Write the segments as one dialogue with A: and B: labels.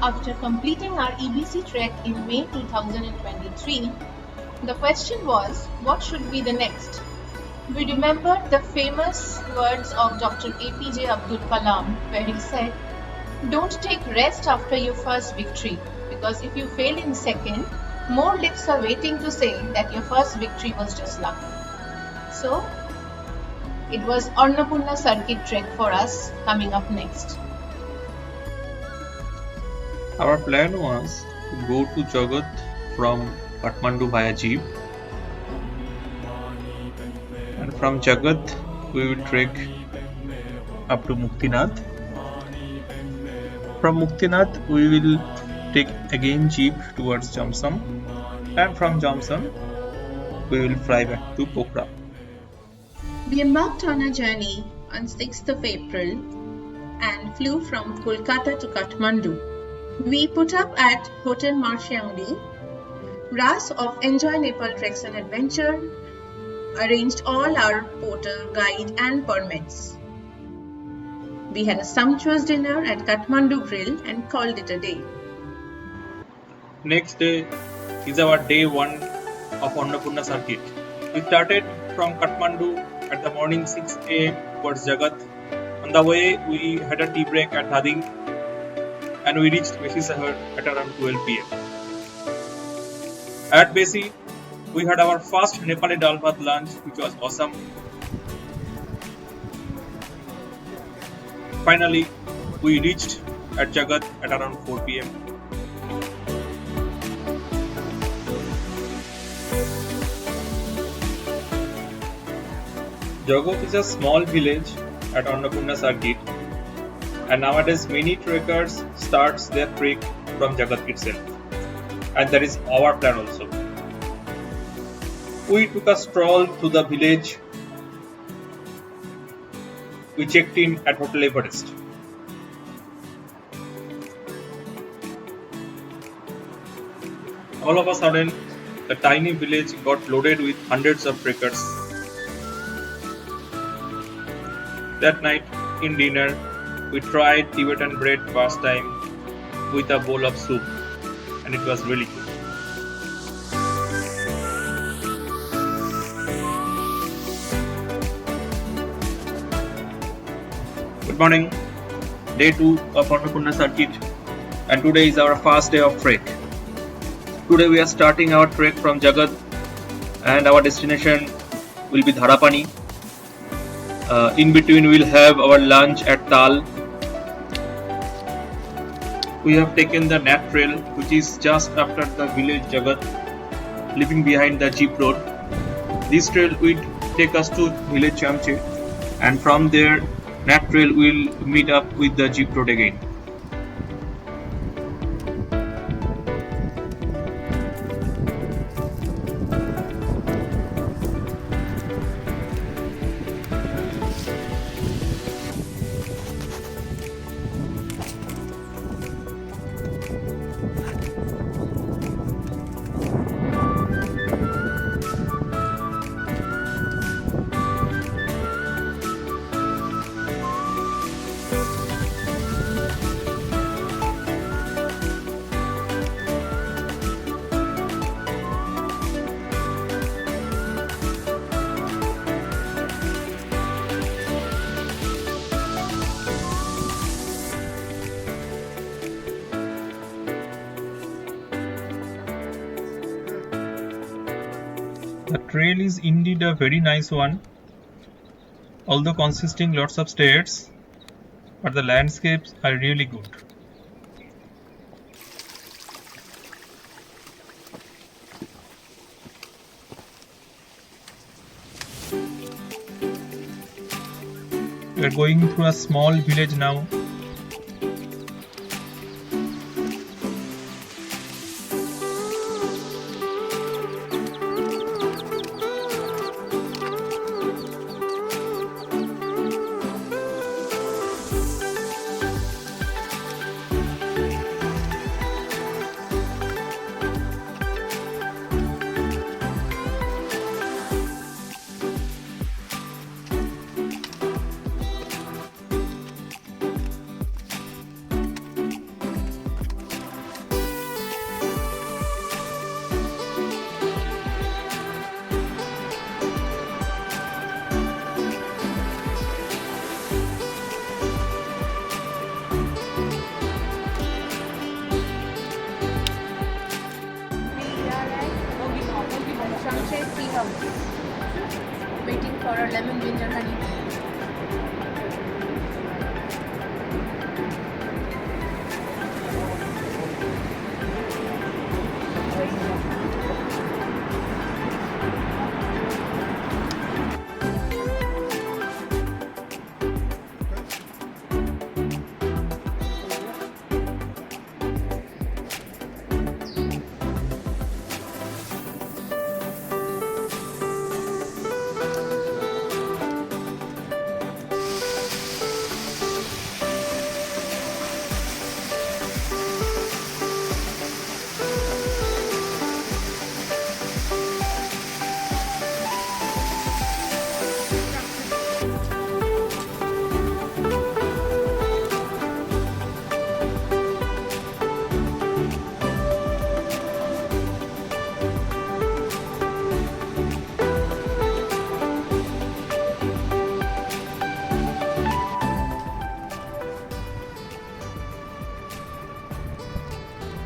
A: After completing our EBC trek in May 2023, the question was, what should be the next? We remembered the famous words of Dr. APJ Abdul Kalam, where he said, "Don't take rest after your first victory, because if you fail in second, more lips are waiting to say that your first victory was just luck." So, it was Annapurna circuit trek for us coming up next.
B: Our plan was to go to Jagat from Kathmandu via jeep, and from Jagat we will trek up to Muktinath. From Muktinath we will take again jeep towards Jomsom, and from Jomsom we will fly back to Pokhara.
A: We embarked on a journey on 6th of April and flew from Kolkata to Kathmandu. We put up at Hotel Marshyangdi, Ras of Enjoy Nepal Treks and Adventure, arranged all our porter, guide and permits. We had a sumptuous dinner at Kathmandu Grill and called it a day.
B: Next day is our day 1 of Annapurna circuit. We started from Kathmandu at the morning 6 am towards Jagat. On the way we had a tea break at Dhading and we reached Besi Sahar at around 12 pm. At Besi, we had our first Nepali dal bhat lunch, which was awesome. Finally, we reached at Jagat at around 4 pm. Jagat is a small village at Annapurna circuit, and nowadays many trekkers starts their trek from Jagat itself, and that is our plan also. We took a stroll to the village. We checked in at Hotel Everest. All of a sudden, the tiny village got loaded with hundreds of trekkers. That night, in dinner, we tried Tibetan bread first time with a bowl of soup, and it was really good. Good morning, day 2 of Annapurna circuit, and today is our first day of trek. Today we are starting our trek from Jagat, and our destination will be Dharapani. In between we will have our lunch at Tal. We have taken the Nat trail, which is just after the village Jagat, leaving behind the jeep road. This trail will take us to village Chame, and from there Nat trail will meet up with the jeep road again. The trail is indeed a very nice one, although consisting lots of stairs, but the landscapes are really good. We are going through a small village now.
A: Waiting for a lemon ginger honey.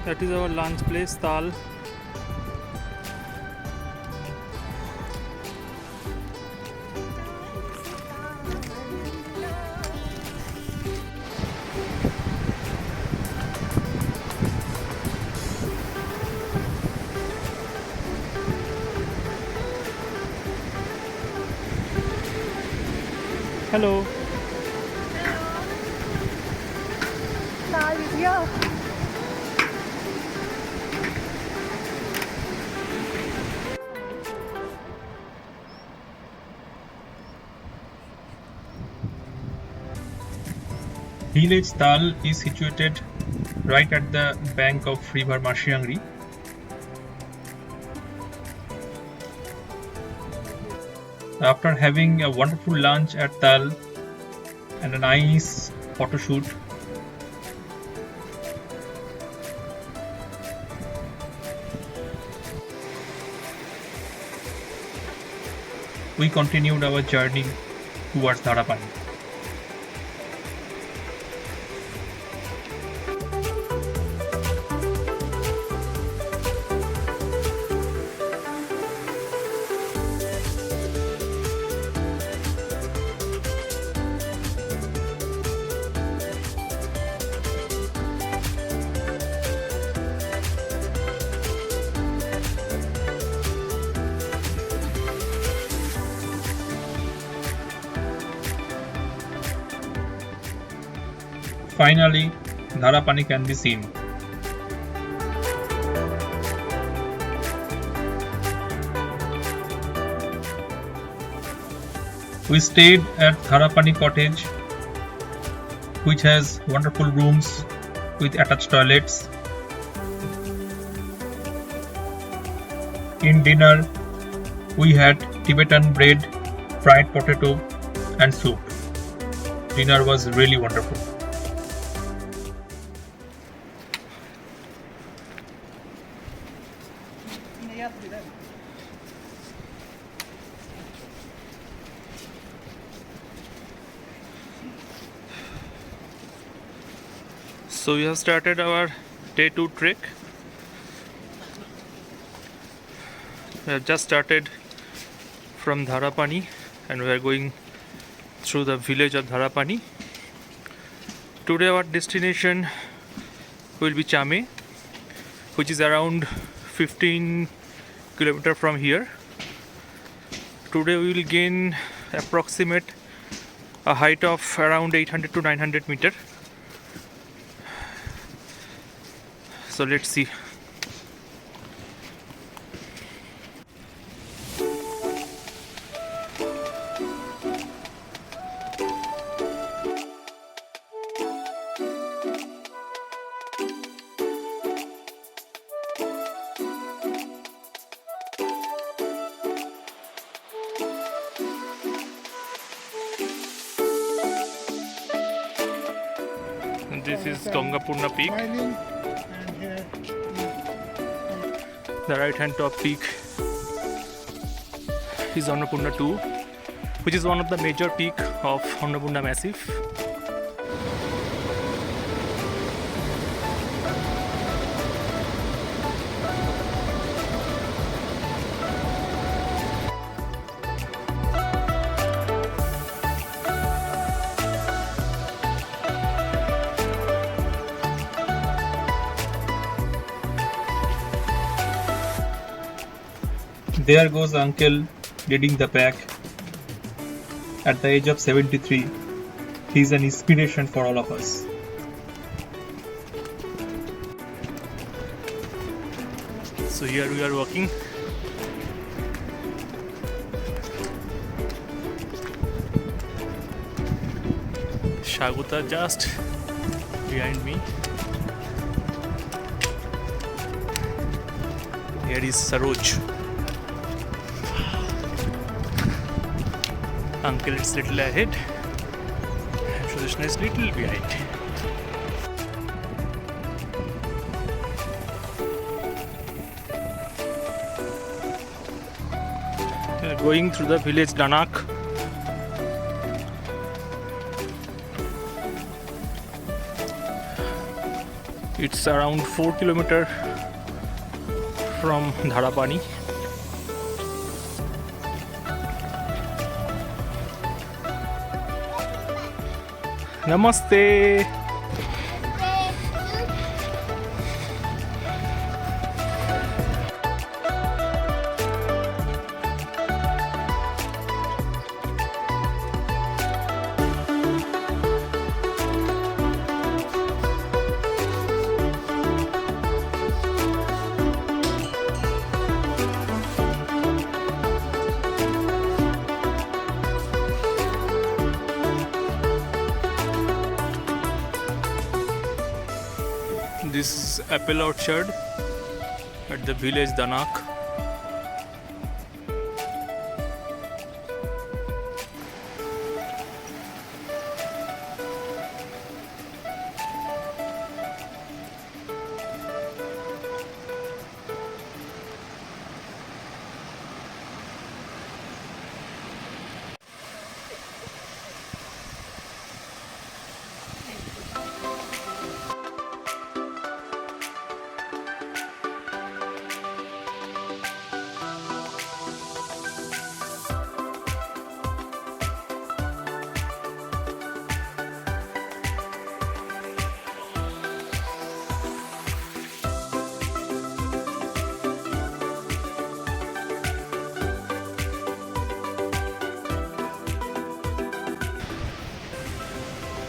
B: That is our lunch place, Tal. Hello.
A: Tal is here.
B: Village Tal is situated right at the bank of river Mashiangri. After having a wonderful lunch at Tal and a nice photo shoot, we continued our journey towards Dharapani. Finally, Dharapani can be seen. We stayed at Dharapani cottage, which has wonderful rooms with attached toilets. In dinner, we had Tibetan bread, fried potato, and soup. Dinner was really wonderful. So we have started our day 2 trek. We have just started from Dharapani and we are going through the village of Dharapani. Today our destination will be Chame, which is around 15 kilometers from here. Today we will gain approximate a height of around 800 to 900 meter. So let's see. This is Annapurna peak.
C: And here
B: The right hand top peak is Annapurna 2, which is one of the major peak of Annapurna massif. There goes the uncle leading the pack. At the age of 73, he is an inspiration for all of us. So here we are walking. Shagota just behind me. Here is Saroj. Uncle is little ahead and Sushna is little behind. We are going through the village Danak. It's around 4 kilometers from Dharapani. Namaste. This apple orchard at the village Danak.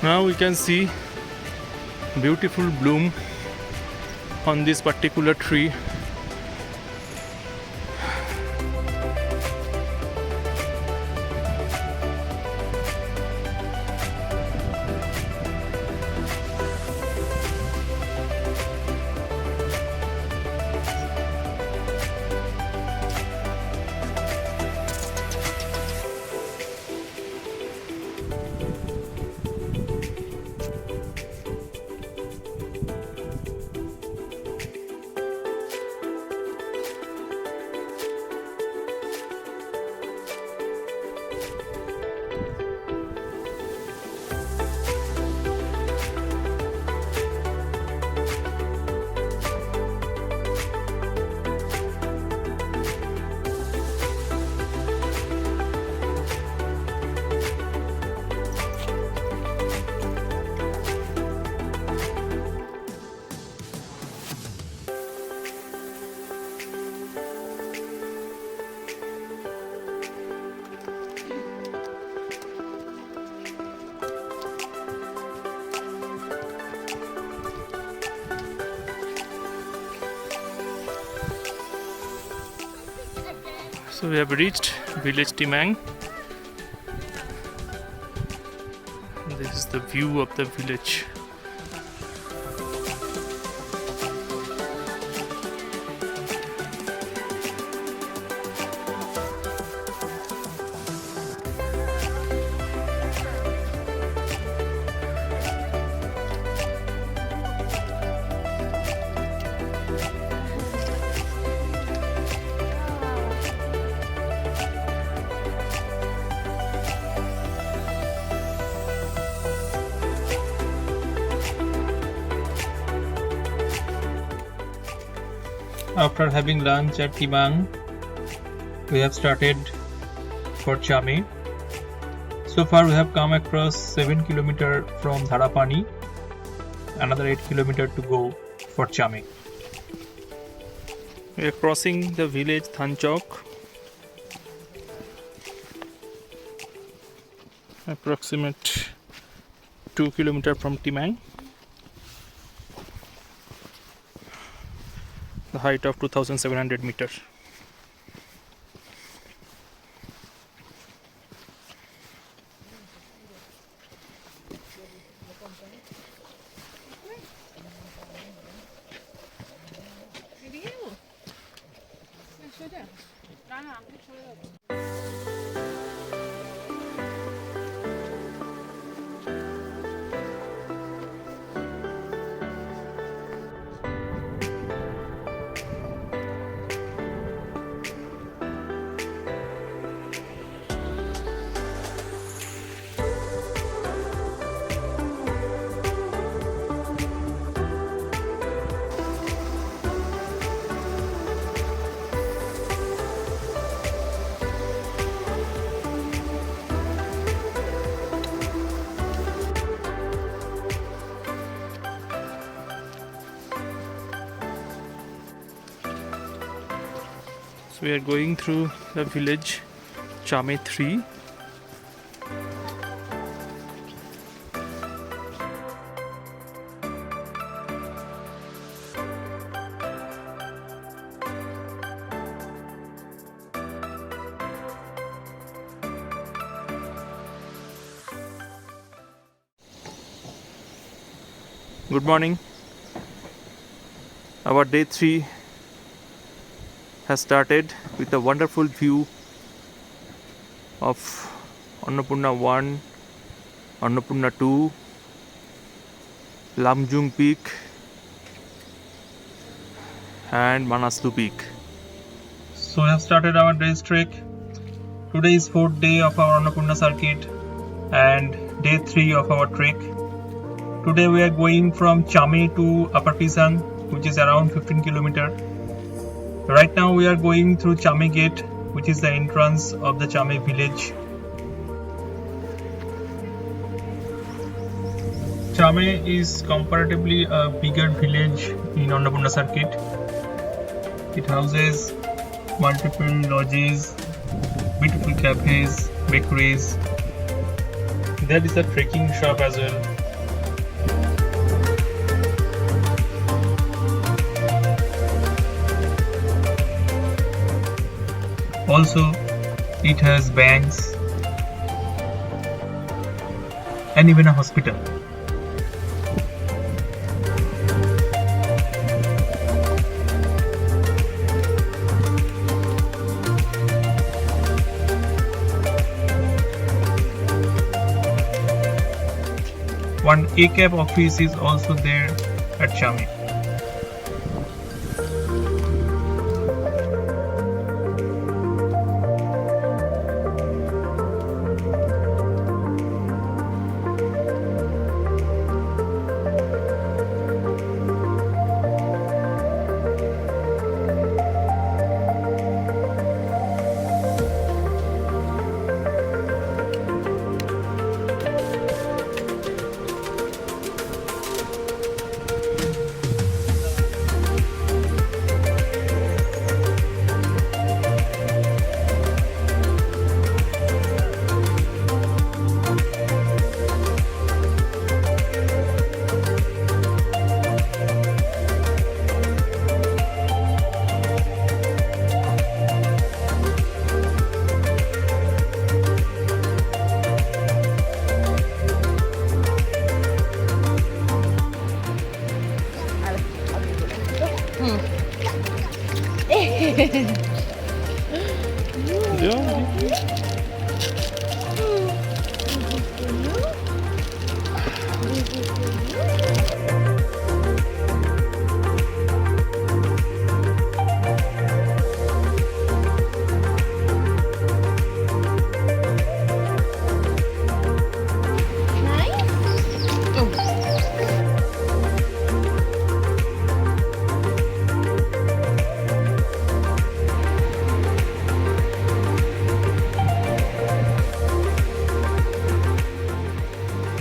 B: Now we can see beautiful bloom on this particular tree.
D: So we have reached village Timang. This is the view of the village.
B: After having lunch at Timang, we have started for Chame. So far we have come across 7 km from Dharapani, another 8 km to go for Chame.
D: We are crossing the village Thanchok, approximate 2 km from Timang. The height of 2700 meters. So we are going through the village Chame 3. Good morning. Our day 3 has started with a wonderful view of Annapurna 1, Annapurna 2, Lamjung Peak and Manaslu Peak.
B: So we have started our day's trek. Today is 4th day of our Annapurna circuit and day 3 of our trek. Today we are going from Chame to Upper Pisang, which is around 15 km. Right now we are going through Chame gate, which is the entrance of the Chame village. Chame is comparatively a bigger village in Annapurna circuit. It houses multiple lodges, beautiful cafes, bakeries. There is a trekking shop as well. Also, it has banks and even a hospital. One ACAB office is also there at Chame.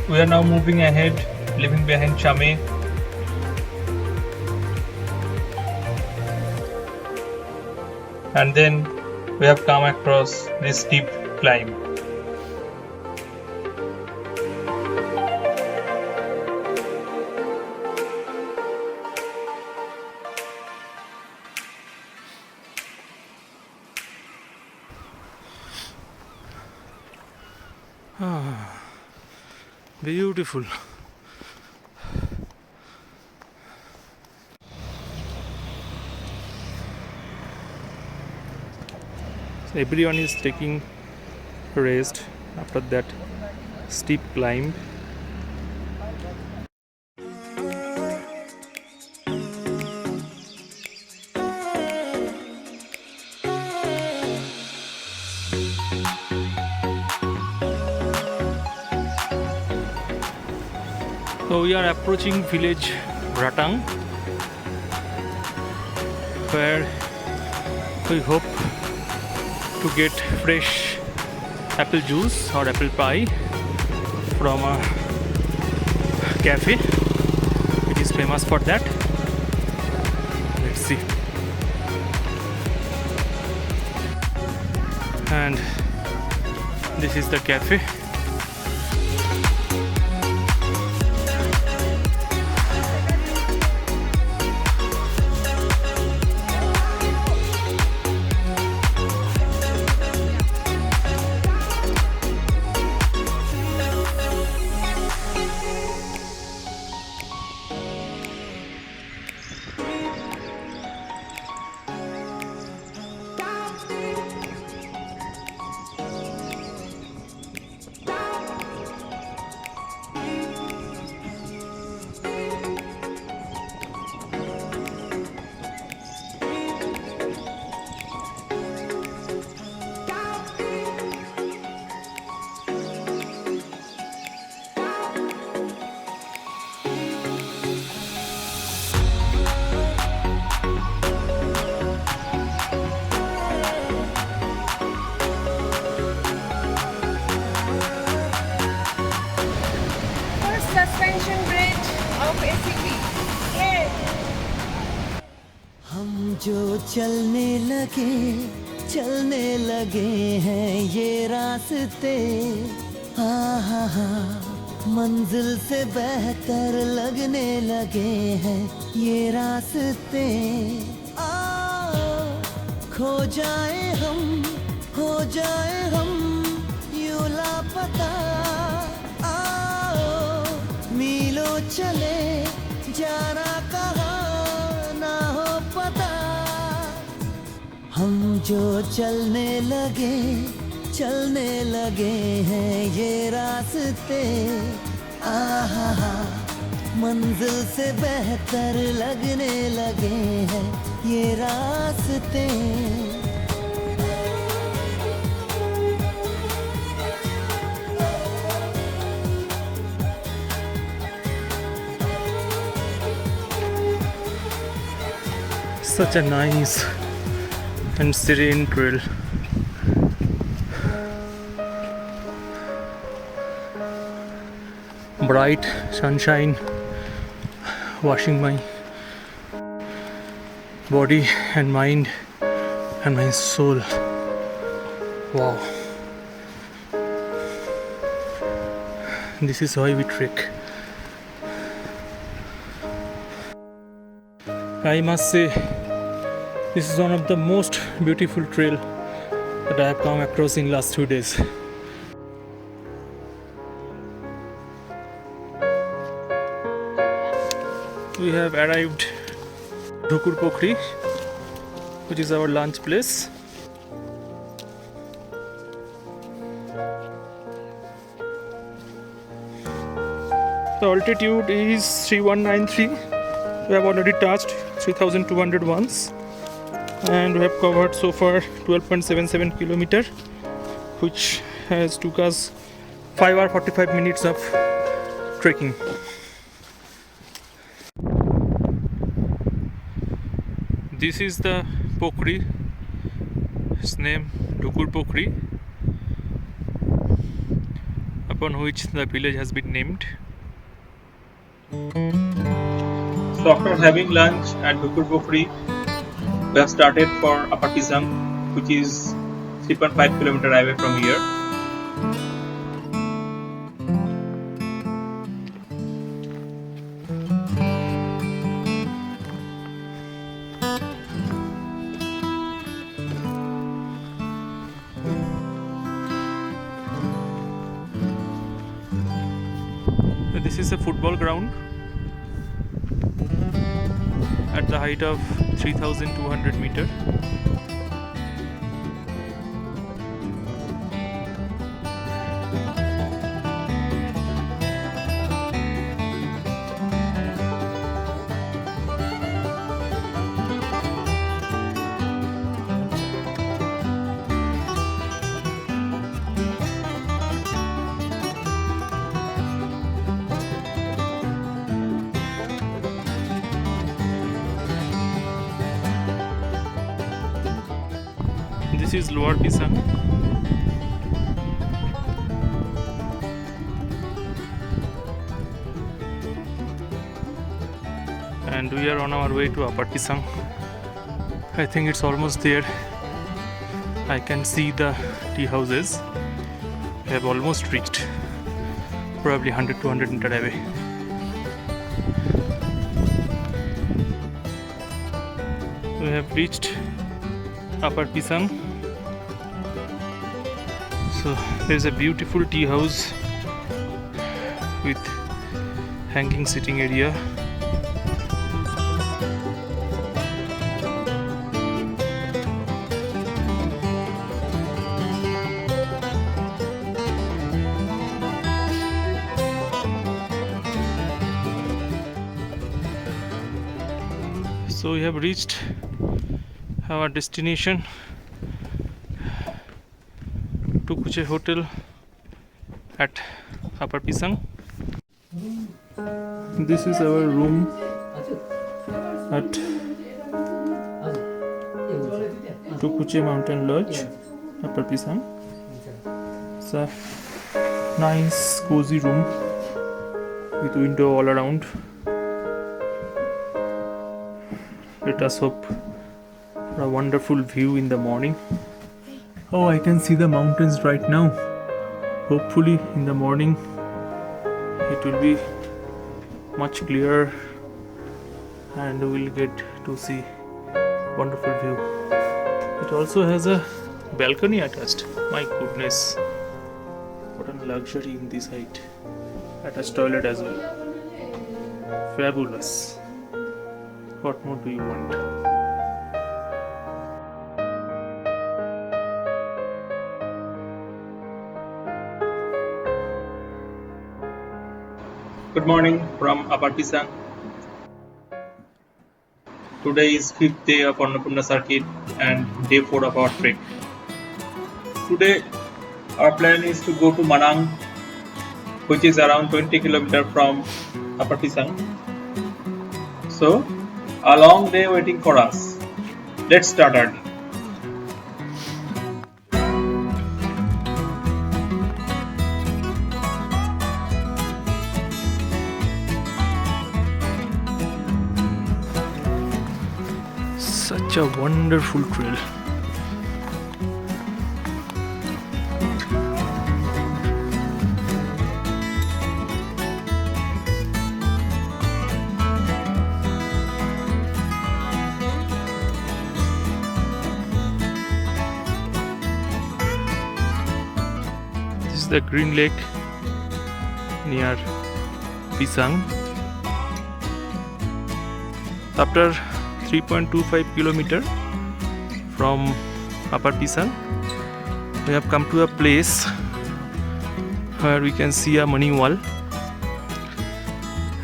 B: We are now moving ahead, leaving behind Chame. And then we have come across this steep climb.
D: Beautiful. So everyone is taking rest after that steep climb. So we are approaching village Ratang, where we hope to get fresh apple juice or apple pie from a cafe. It is famous for that. Let's see. And this is the cafe.
E: Suspension bridge of ACP. Yay!
F: हम जो चलने लगे हैं ये रास्ते, हाँ हाँ हाँ, मंजिल से बेहतर लगने लगे हैं ये रास्ते। आओ खो जाए हम, हो जाए हम यूं लापता। मीलों चले जाना कहाँ ना हो पता। हम जो चलने लगे हैं ये रास्ते, आहा, मंजिल से बेहतर लगने लगे हैं ये रास्ते।
D: Such a nice and serene trail. Bright sunshine washing my body and mind and my soul. Wow. This is why we trek. I must say, this is one of the most beautiful trail that I have come across in last 2 days. We have arrived Dhukur Pokhri, which is our lunch place. The altitude is 3193. We have already touched 3200 once, and we have covered so far 12.77 kilometer, which has took us 5 hours 45 minutes of trekking. This is the Pokhri. Its name Dhukur Pokhri. upon which the village has been named.
B: So after having lunch at Bukur Pokri, we have started for Upper Pisang, which is 3.5 kilometer away from here.
D: This is a football ground at the height of 3,200 meter. This is Lower Pisang. And we are on our way to Upper Pisang. I think it's almost there. I can see the tea houses. We have almost reached, probably 100-200 meter away. We have reached Upper Pisang. So there's a beautiful tea house with hanging sitting area. So we have reached our destination, Tukuche Hotel at Upper Pisang. This is our room at Tukuche Mountain Lodge, Upper Pisang. It's a nice cozy room with window all around. Let us hope for a wonderful view in the morning. Oh, I can see the mountains right now. Hopefully in the morning it will be much clearer and we'll get to see wonderful view. It also has a balcony attached. My goodness, what a luxury in this height. Attached toilet as well. Fabulous. What more do you want?
B: Good morning from Upper Pisang. Today is 5th day of Annapurna circuit and day 4 of our trek. Today our plan is to go to Manang, which is around 20 km from Upper Pisang. So a long day waiting for us. Let's start early.
D: Such a wonderful trail. This is the Green Lake near Pisang. After 3.25 km from Upper Pisang, we have come to a place where we can see a money wall,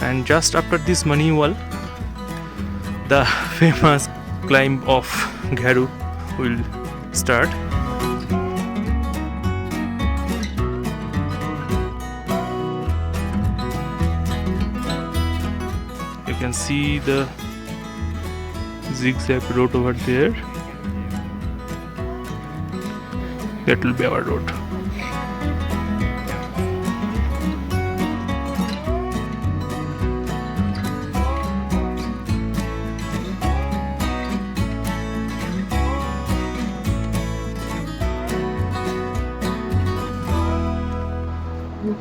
D: and just after this money wall the famous climb of Gharu will start. You can see the zigzag road over there. That will be our road.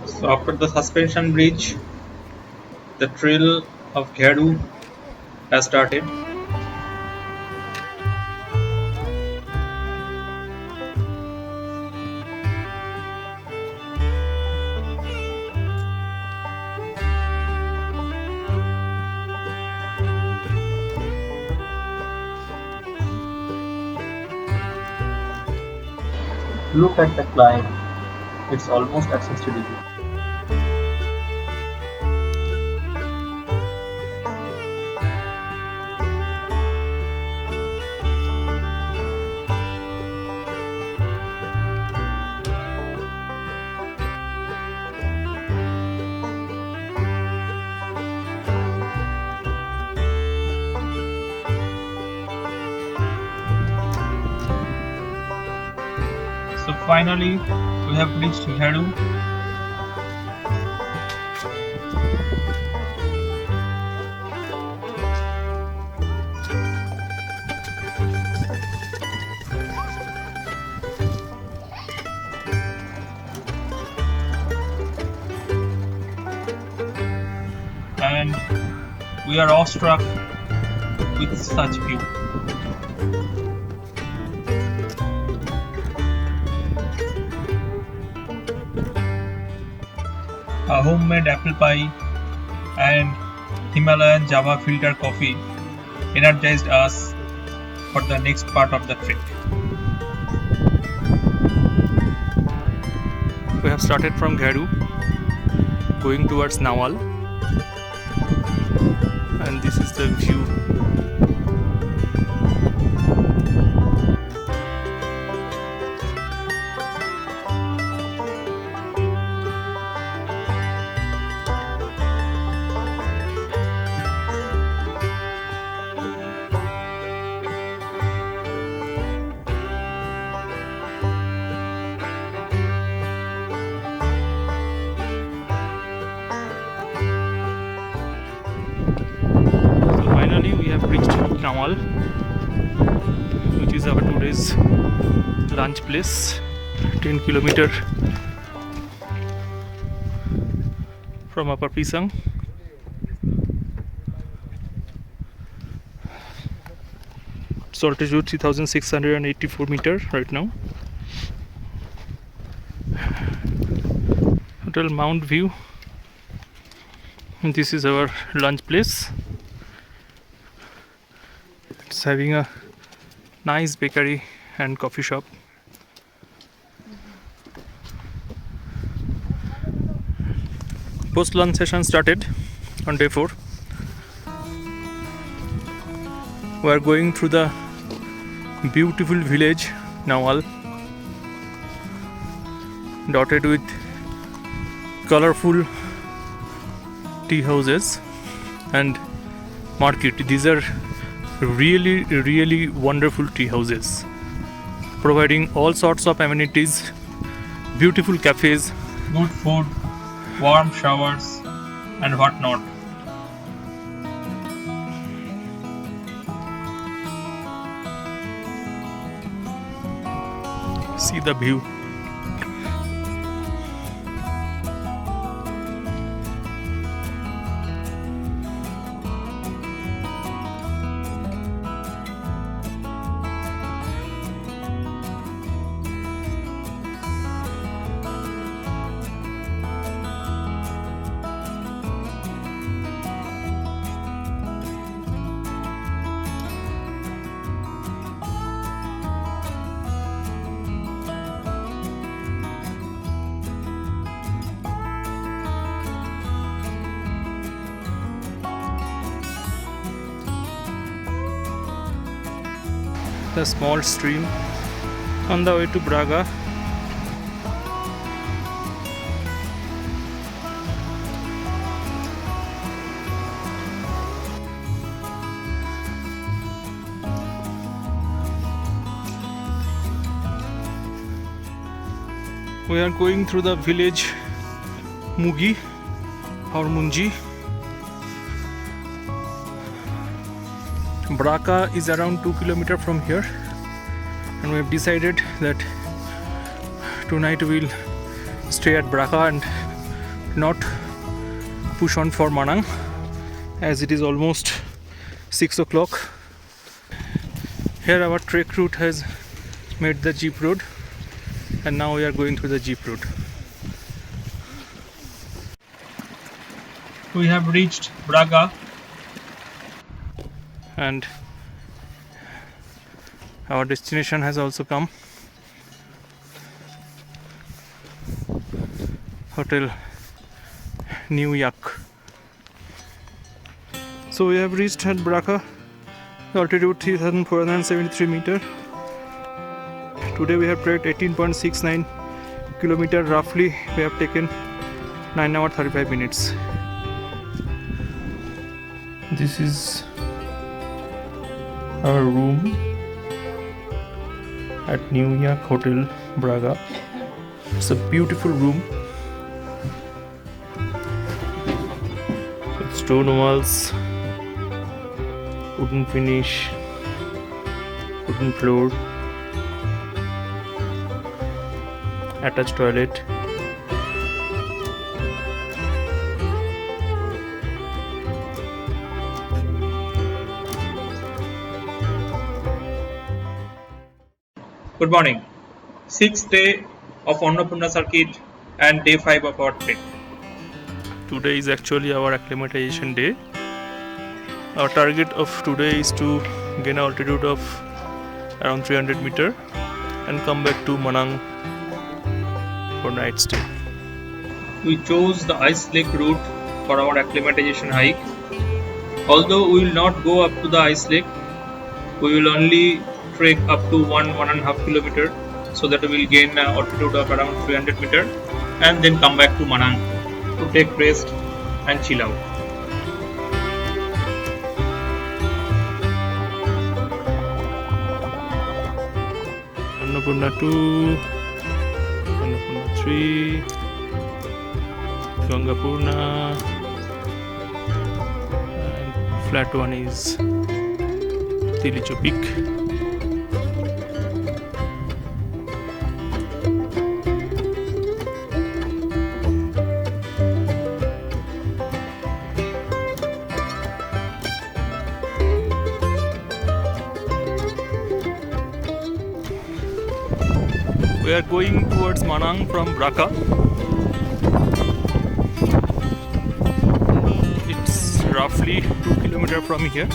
B: So after the suspension bridge, the trail of Ghedu has started. Look at the climb, it's almost at 60 degrees. So finally, we have reached Ghedu. And we are awestruck with such view. A homemade apple pie and Himalayan Java filter coffee energized us for the next part of the trek.
D: We have started from Ghedu, going towards Nawal, and this is the view. Finally, we have reached Nawal, which is our today's lunch place. 10 kilometer from Upper Pisang. It's altitude 3684 meter right now. Hotel Mount View. And this is our lunch place. It's having a nice bakery and coffee shop. Post lunch session started on day 4. We are going through the beautiful village Nawal, dotted with colorful tea houses and market. These are really wonderful tea houses, providing all sorts of amenities, beautiful cafes,
B: Good food, warm showers, and whatnot.
D: see the view. The small stream on the way to Braga. We are going through the village Mugi or Munji. Braga is around 2 kilometers from here, and we have decided that tonight we will stay at Braga and not push on for Manang as it is almost 6 o'clock. Here our trek route has made the jeep road, and now we are going through the jeep road.
B: We have reached Braga.
D: And our destination has also come. Hotel New Yak. So we have reached at Braga, altitude 3473 meter. Today we have trekked 18.69 kilometer. Roughly we have taken 9 hours 35 minutes. This is our room at New Yak Hotel Braga. It's a beautiful room with stone walls, wooden finish, wooden floor, attached toilet.
B: Good morning. 6th day of Annapurna circuit and day 5 of our trek.
D: Today is actually our acclimatization day. Our target of today is to gain an altitude of around 300 meter and come back to Manang for night stay.
B: We chose the ice lake route for our acclimatization hike. Although we will not go up to the ice lake, we will only trek up to 1.5 kilometer, so that we will gain an altitude of around 300 meter and then come back to Manang to take rest and chill out.
D: Annapurna 2, Annapurna 3, Gangapurna, and flat one is Tilicho Peak. We are going towards Manang from Braga. It's roughly 2 kilometers from here.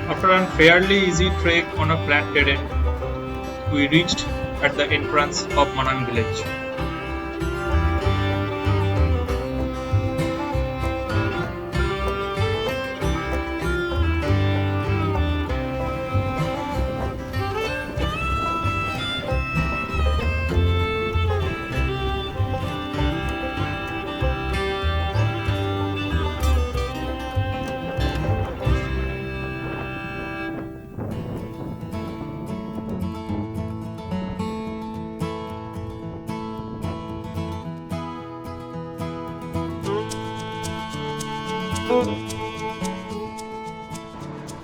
B: After a fairly easy trek on a flat terrain, we reached at the entrance of Manang village.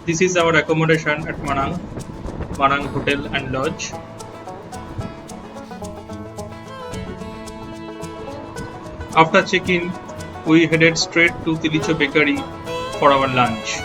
B: This is our accommodation at Manang Hotel and Lodge. After check-in, we headed straight to Tilicho Bakery for our lunch.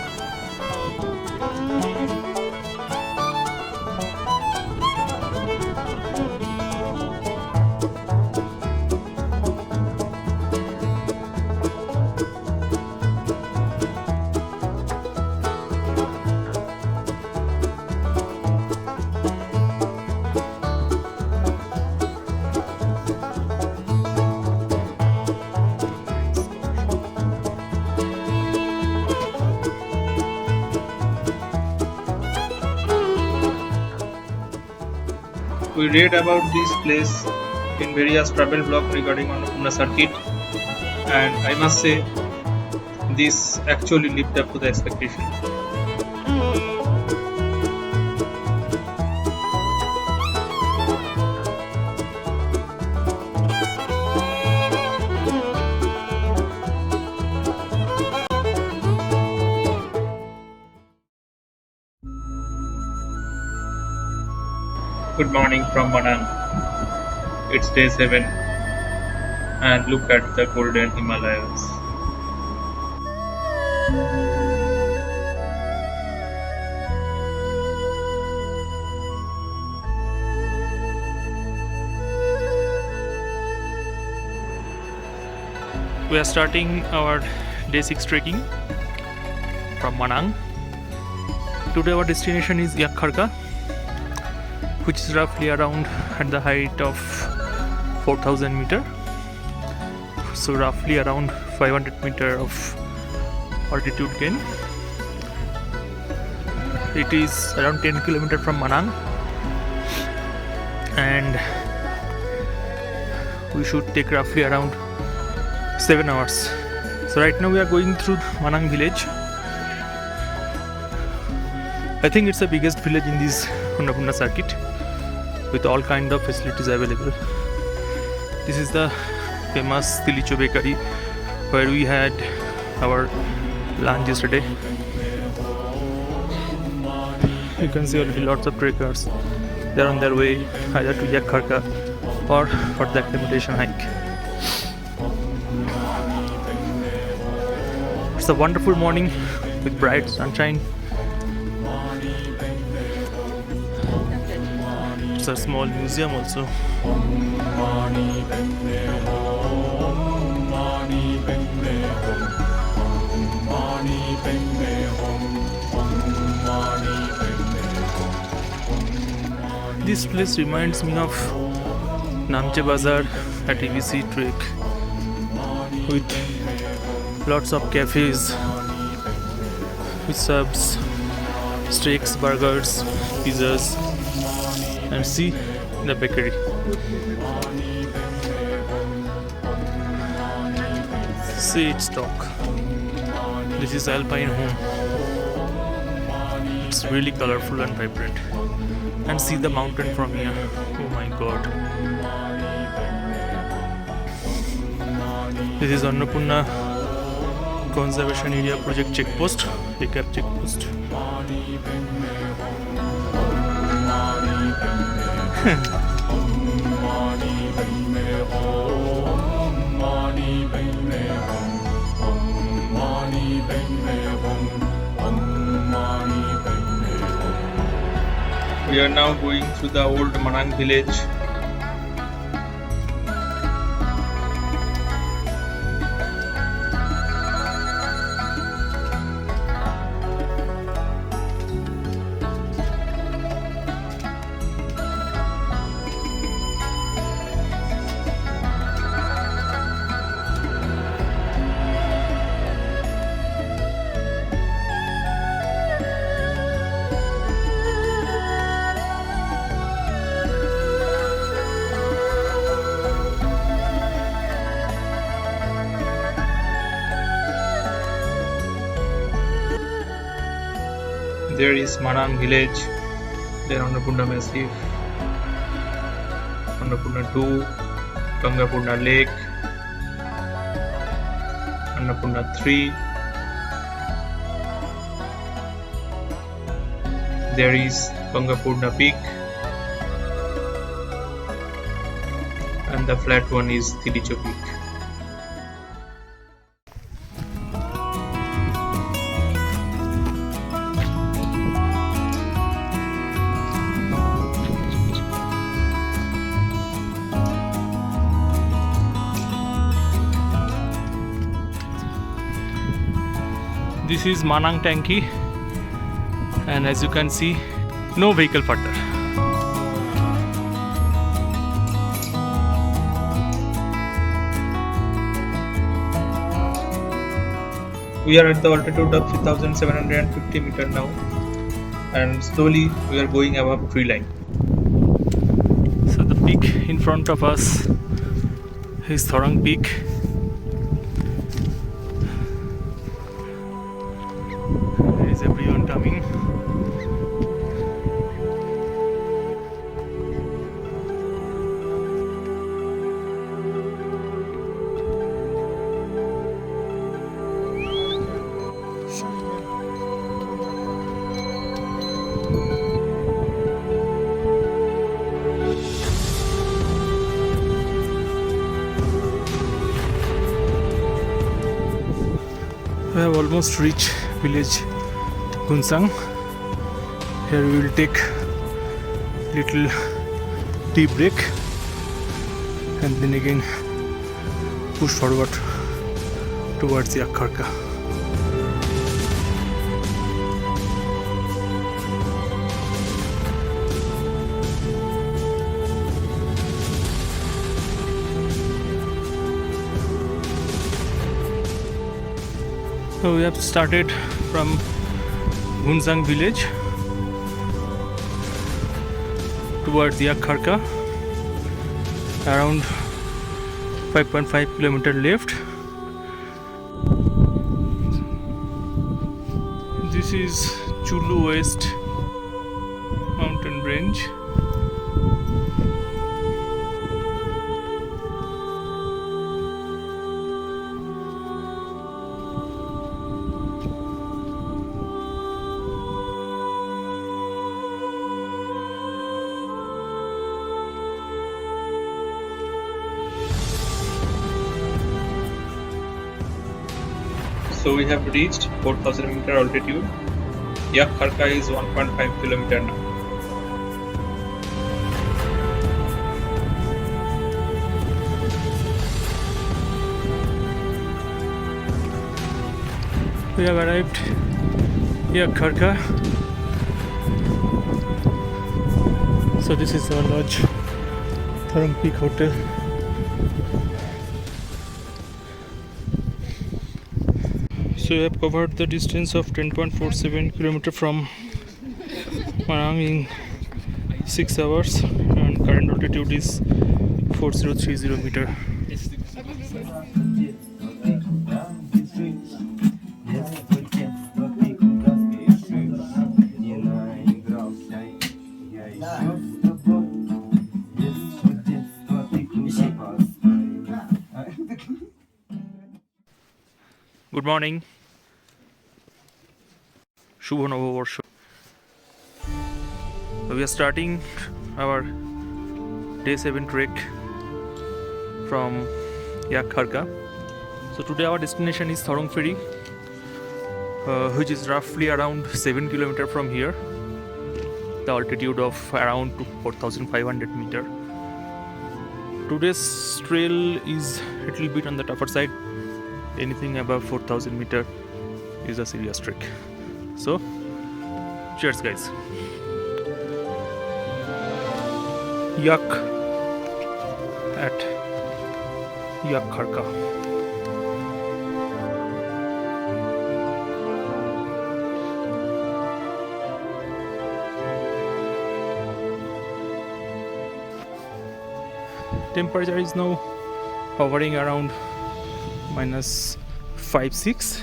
B: We read about this place in various travel vlogs regarding Annapurna circuit, and I must say this actually lived up to the expectation. Good morning from Manang. It's day 7 and look at the golden Himalayas.
D: We are starting our day 6 trekking from Manang. Today our destination is Yak Kharka, which is roughly around at the height of 4000 meter, so roughly around 500 meter of altitude gain. It is around 10 kilometer from Manang, and we should take roughly around 7 hours. So right now we are going through Manang village. I think it's the biggest village in this Annapurna circuit, with all kind of facilities available. This is the famous Tilicho bakery where we had our lunch yesterday. You can see already lots of trekkers. They are on their way either to Yak Kharka or for the acclimatization hike. It's a wonderful morning with bright sunshine. A small museum also. This place reminds me of Namche Bazaar at ABC Trek, with lots of cafes which serves steaks, burgers, pizzas, and see the bakery. See its talk. This is Alpine home. It's really colorful and vibrant. And see the mountain from here. Oh my god. This is Annapurna Conservation Area Project Checkpost, ACAP Checkpost.
B: We are now going through the old Manang village. There is Manang village, then Annapurna Massif, Annapurna 2, Gangapurna Lake, Annapurna 3. There is Gangapurna Peak, and the flat one is Tilicho Peak.
D: This is Manang Tanki, and as you can see, no vehicle further.
B: We are at the altitude of 3750 meters now, and slowly we are going above tree line.
D: So the peak in front of us is Thorong Peak. There is everyone coming. We have almost reached village Gunsang. Here we will take little tea break and then again push forward towards Yak Kharka. So we have started from Gunsang village towards Yak Kharka, around 5.5 kilometer left. This is Chulu West mountain range.
B: So we have reached 4000 meter altitude. Yak Kharka is 1.5 kilometer now.
D: We have arrived Yak Kharka. So this is our lodge, Thorong Peak Hotel. So we have covered the distance of 10.47 km from Manang in 6 hours, and current altitude is 4030 meter. Good morning. Shubho Novoborsho. We are starting our day 7 trek from Yak Kharka. So today our destination is Thorong Phedi, which is roughly around 7 km from here. The altitude of around 4500 meter. Today's trail is a little bit on the tougher side. Anything above 4000 meter is a serious trek. So, cheers guys. Yak at Yak Kharka. Temperature is now hovering around -5-6.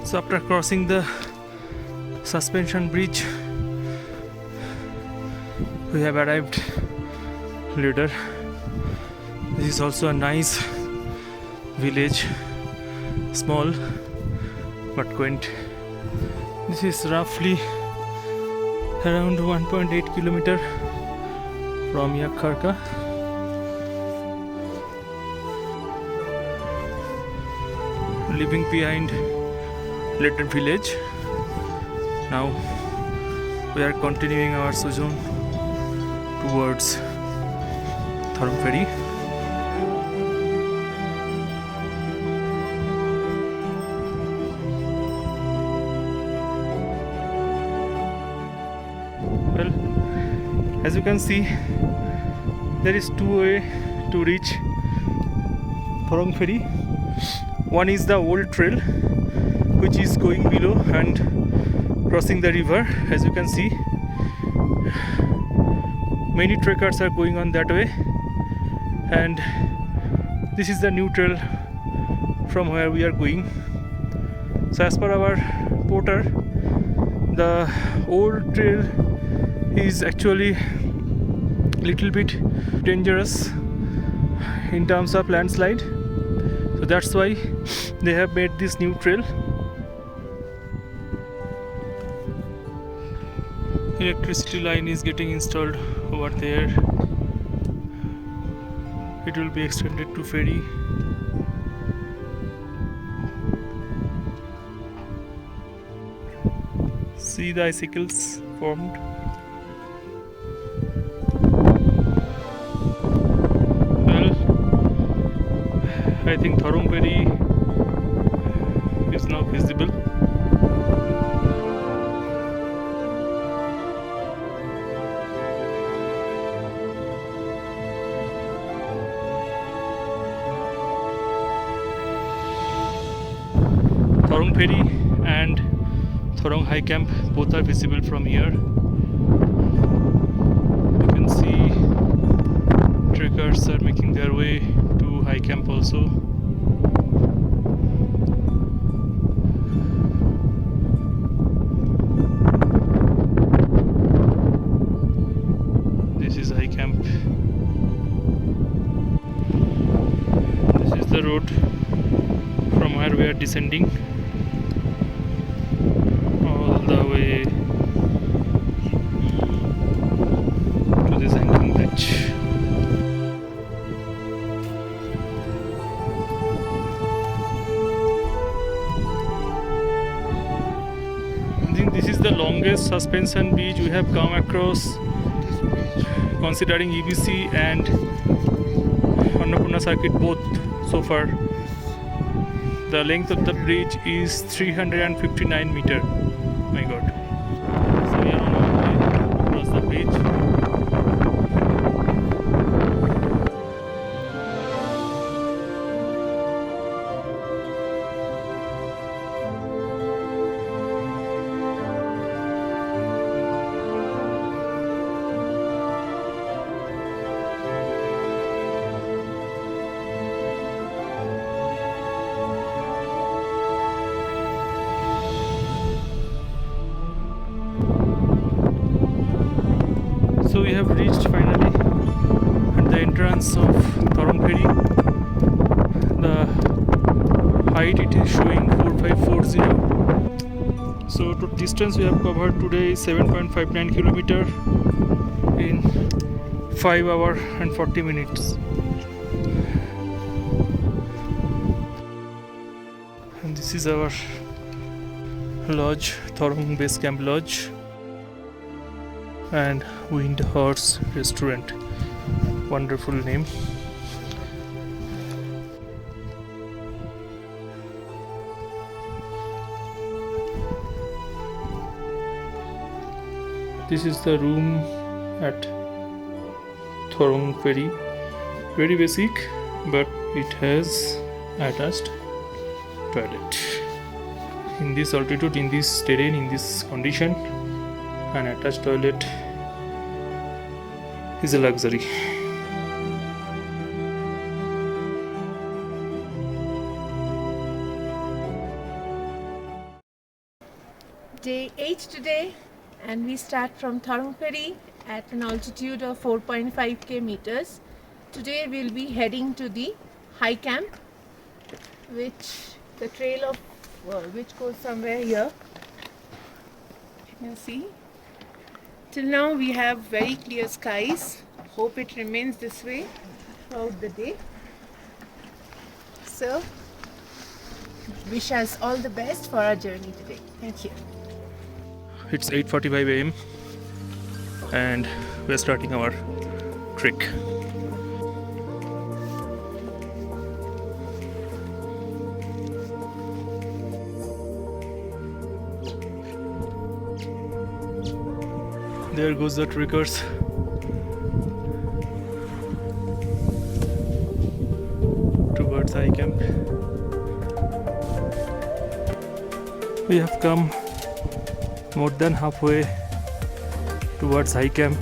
D: So after crossing the suspension bridge, we have arrived later. This is also a nice village, small but quaint. This is roughly around 1.8 kilometer from Yak Kharka. Leaving behind little village. Now we are continuing our sojourn towards Thorong Phedi. As you can see, there is two way to reach Thorong ferry. One is the old trail, which is going below and crossing the river. As you can see, many trekkers are going on that way, and this is the new trail from where we are going. So as per our porter, the old trail is actually little bit dangerous in terms of landslide, so that's why they have made this new trail. Electricity line is getting installed over there. It will be extended to ferry. See the icicles formed. Well, I think Thorong ferry is now visible. Thorong ferry and Thorong high camp both are visible from here. You can see trekkers are making their way to high camp also. This is high camp. This is the road from where we are descending all the way to this hanging bridge. I think this is the longest suspension bridge we have come across, considering EBC and Annapurna circuit both so far. The length of the bridge is 359 meter. My God. So we are on our way to cross the bridge. So we have reached finally at the entrance of Thorong ferry. The height it is showing 4540. So the distance we have covered today is 7.59 kilometer in 5 hours and 40 minutes. And this is our lodge, Thorong Base Camp Lodge and Wind Horse Restaurant. Wonderful name. This is the room at Thorong ferry. Very basic, but it has attached toilet. In this altitude, in this terrain, in this condition, an attached toilet is a luxury.
E: Day 8 today, and we start from Thorong ferry at an altitude of 4.5k meters. Today we'll be heading to the high camp, which the trail of which goes somewhere here. You can see. Till now we have very clear skies. Hope it remains this way throughout the day. So, wish us all the best for our journey today. Thank you.
D: It's 8:45 a.m. and we're starting our trek. There goes the trekkers is high camp. We have come more than halfway towards high camp.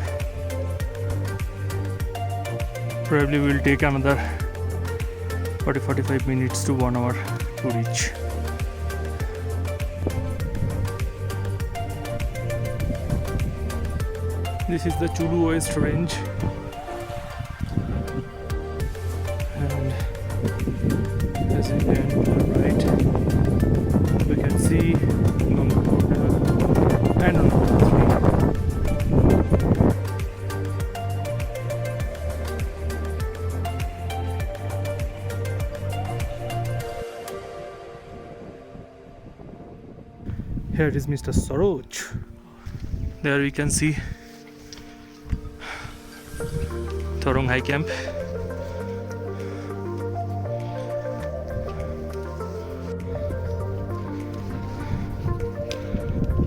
D: Probably will take another 40-45 minutes to 1 hour to reach. This is the Chulu West range, and as you can right, we can see Annapurna and Annapurna 3. Here is Mr. Saroj. There we can see Thorong High Camp.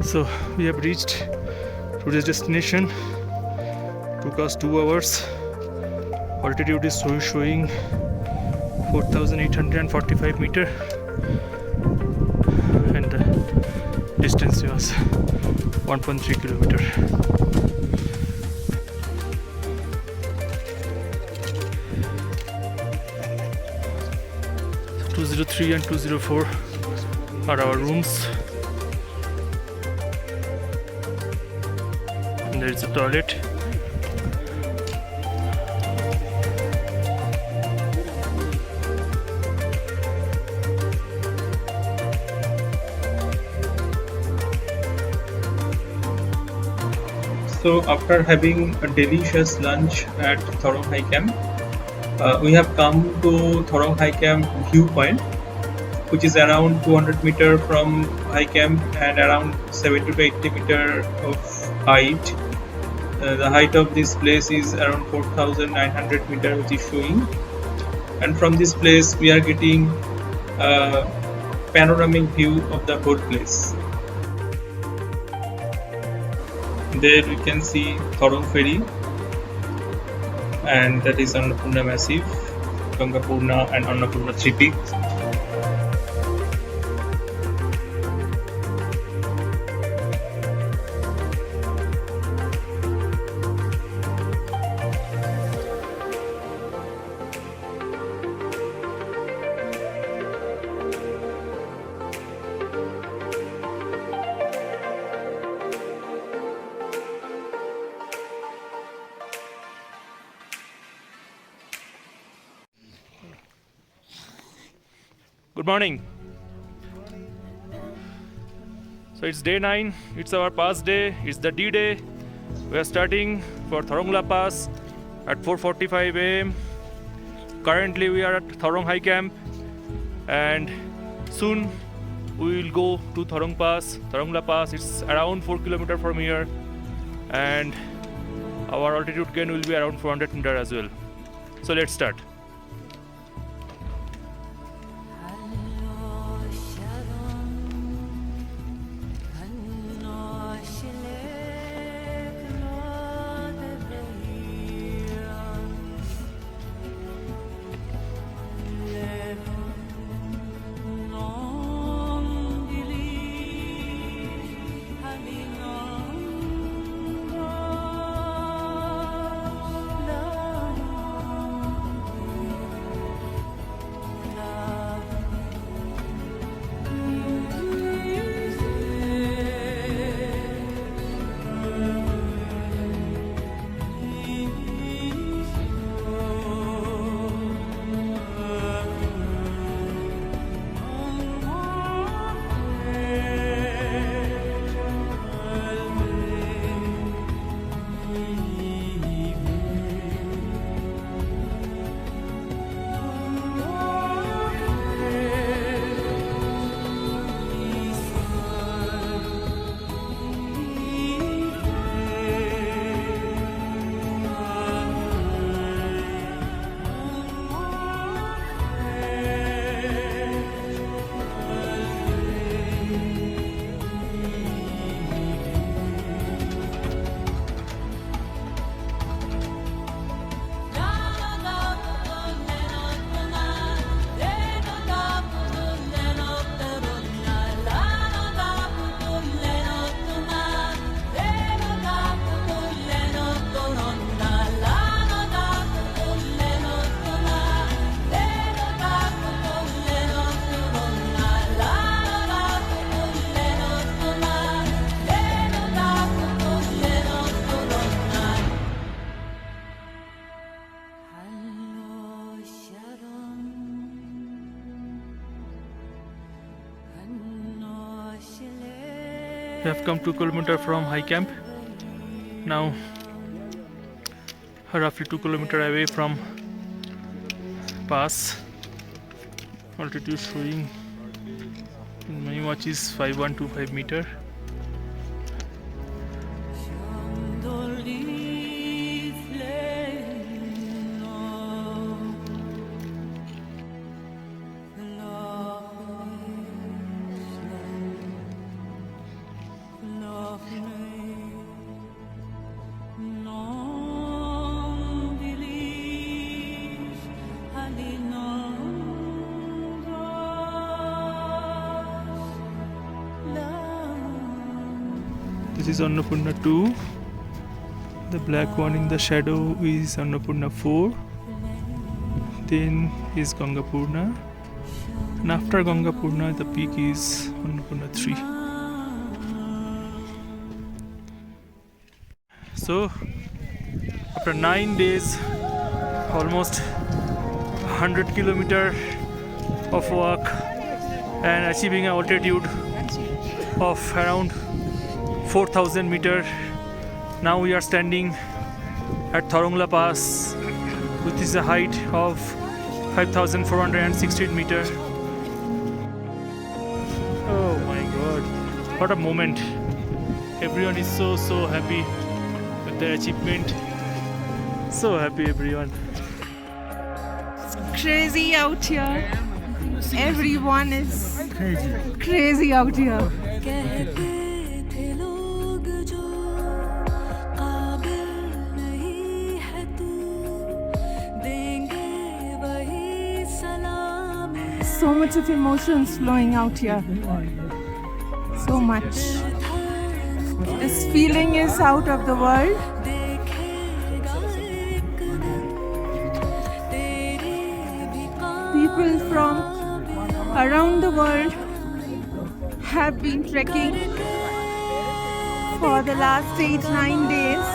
D: So we have reached today's destination. Took us 2 hours. Altitude is showing 4,845 meter, and the distance was 1.3 kilometer. 203 and 204 are our rooms, and there is a toilet.
B: So after having a delicious lunch at Thorong High Camp, we have come to Thorong High Camp viewpoint, which is around 200 meter from High Camp and around 70 to 80 meter of height. The height of this place is around 4,900 meter, which is showing. And from this place, we are getting a panoramic view of the whole place. There we can see Thorong Ferry, and that is Annapurna Massif, Gangapurna and Annapurna 3 peaks.
D: Good morning. So it's day 9, it's our pass day, it's the D-Day. We are starting for Thorong La Pass at 4:45 am. Currently we are at Thorong High Camp, and soon we will go to Thorong Pass. Thorong La Pass is around 4 km from here, and our altitude gain will be around 400 meter as well. So let's start. have come 2 kilometers from high camp. Now roughly 2 kilometers away from pass. Altitude showing in my watch is 5125 meter. This is Annapurna 2. The black one in the shadow is Annapurna 4. Then is Gangapurna. And after Gangapurna, the peak is Annapurna 3. So, after 9 days, almost 100 kilometers of walk and achieving an altitude of around 4,000 meter. Now we are standing at Thorong Pass, which is a height of 5,416 meter. Oh my god, what a moment. Everyone is so happy with their achievement. So happy everyone.
E: It's crazy out here. Everyone is crazy out here. So much of emotions flowing out here. So much. This feeling is out of the world. People from around the world have been trekking for the last 8-9 days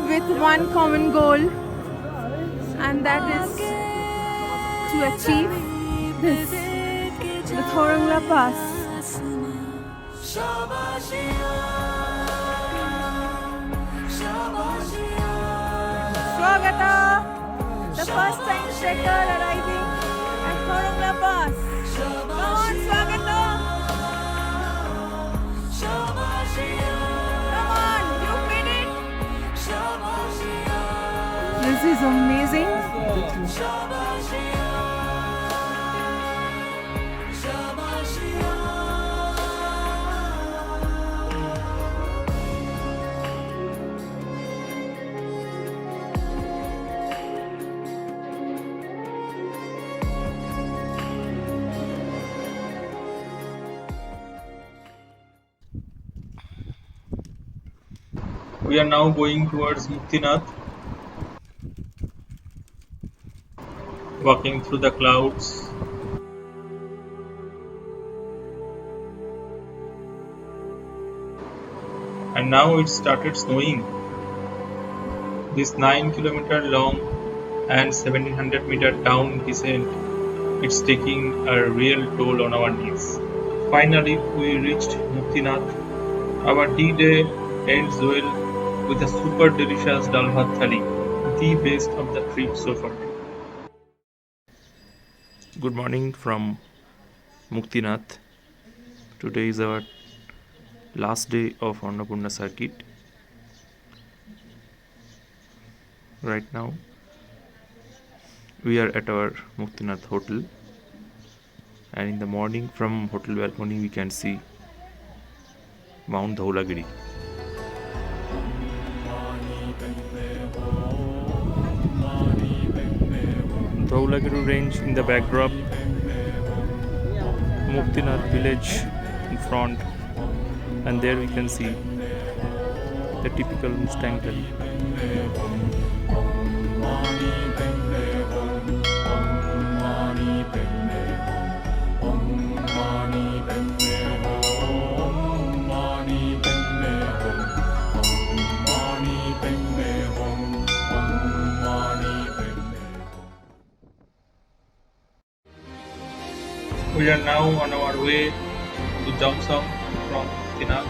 E: with one common goal, and that is to achieve this, the Thorong Pass. Swagata! The first time trekker arriving at Thorong Pass. Come on, Swagata! Come on, you made it! This is amazing.
B: We are now going towards Muktinath, walking through the clouds. And now it started snowing. This 9-kilometer long and 1700 meter down descent, it's taking a real toll on our knees. Finally, we reached Muktinath. Our D-Day ends well with a super delicious dal bhat thali, the best of the trip so far.
D: Good morning from Muktinath. Today is our last day of Annapurna circuit. Right now we are at our Muktinath hotel, and in the morning from hotel balcony we can see Mount Dhaulagiri. Dhaulagiri range in the backdrop, Muktinath village in front, and there we can see the typical Mustang Valley.
B: We are now on our way to Jomsom from Muktinath.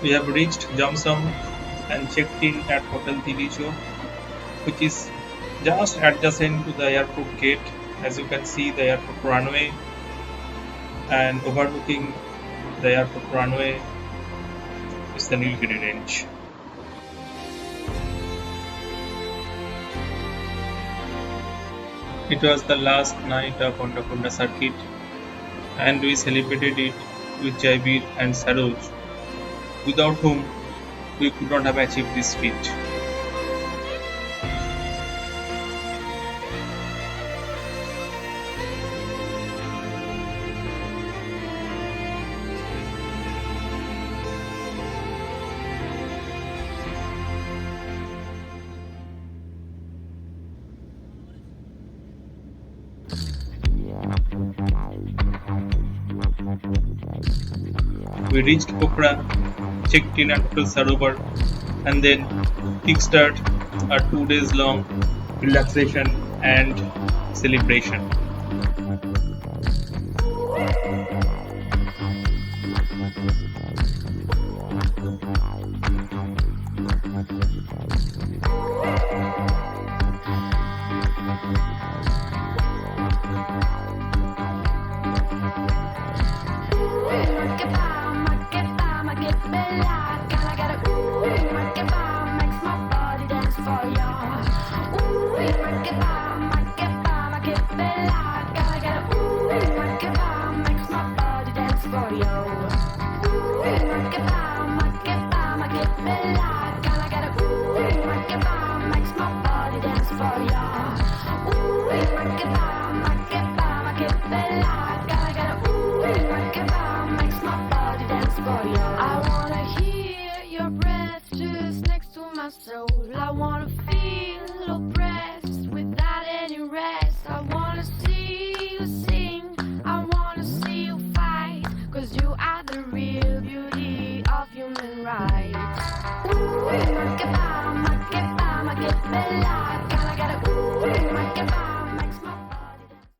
B: We have reached Jomsom and checked in at Hotel Tilicho, which is just adjacent to the airport gate. As you can see, the airport runway, and overlooking the airport runway is the Nilgiri range. It was the last night of Annapurna circuit, and we celebrated it with Jaibir and Saroj, without whom we could not have achieved this feat. We reached Pokhara, checked in at Hotel Sarovar, and then kickstart our 2 days long relaxation and celebration.
G: I wanna hear your breath just next to my soul. I wanna feel oppressed without any rest. I wanna see you sing, I wanna see you fight, 'cause you are the real beauty of human rights. Ooh, ma che fa bella, gotta get a ooh, ma che fa